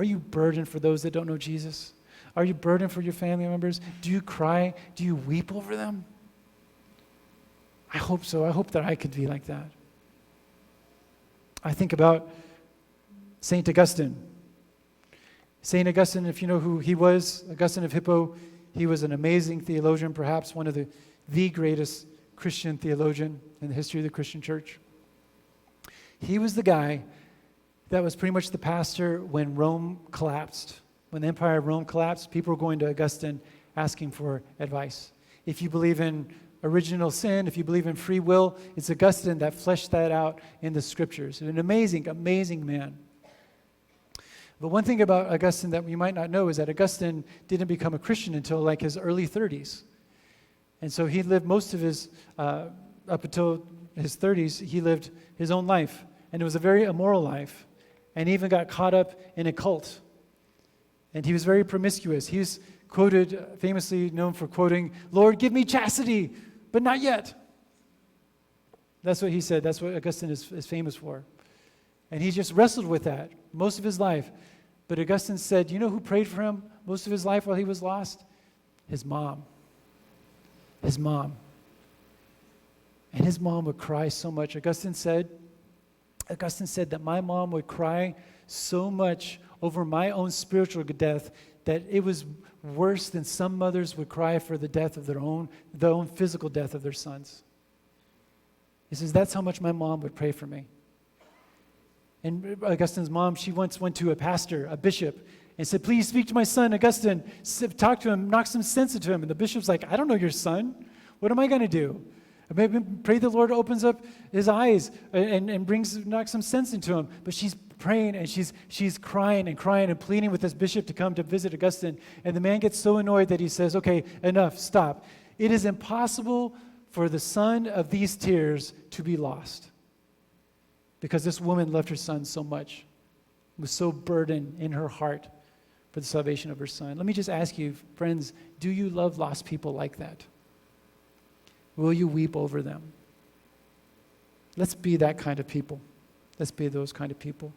Are you burdened for those that don't know Jesus? Are you burdened for your family members? Do you cry? Do you weep over them? I hope so. I hope that I could be like that. I think about St. Augustine. St. Augustine, if you know who he was, Augustine of Hippo, he was an amazing theologian, perhaps one of the greatest Christian theologian in the history of the Christian church. He was the guy that was pretty much the pastor when Rome collapsed. When the Empire of Rome collapsed, people were going to Augustine asking for advice. If you believe in original sin, if you believe in free will, it's Augustine that fleshed that out in the scriptures. An amazing, amazing man. But one thing about Augustine that we might not know is that Augustine didn't become a Christian until like his early 30s. And so he lived most of his, up until his 30s, he lived his own life. And it was a very immoral life. And he even got caught up in a cult. And he was very promiscuous. He's quoted, famously known for quoting, "Lord, give me chastity, but not yet." That's what he said. That's what Augustine is famous for. And he just wrestled with that most of his life. But Augustine said, you know who prayed for him most of his life while he was lost? His mom. His mom. And his mom would cry so much. Augustine said that my mom would cry so much over my own spiritual death that it was worse than some mothers would cry for the death of their own physical death of their sons. He says, that's how much my mom would pray for me. And Augustine's mom, she once went to a pastor, a bishop, and said, please speak to my son, Augustine. Talk to him, knock some sense into him. And the bishop's like, I don't know your son. What am I going to do? Pray the Lord opens up his eyes and knocks some sense into him. But she's praying and she's crying and pleading with this bishop to come to visit Augustine. And the man gets so annoyed that he says, okay, enough, stop. It is impossible for the son of these tears to be lost. Because this woman loved her son so much, was so burdened in her heart for the salvation of her son. Let me just ask you, friends, do you love lost people like that? Will you weep over them? Let's be that kind of people. Let's be those kind of people.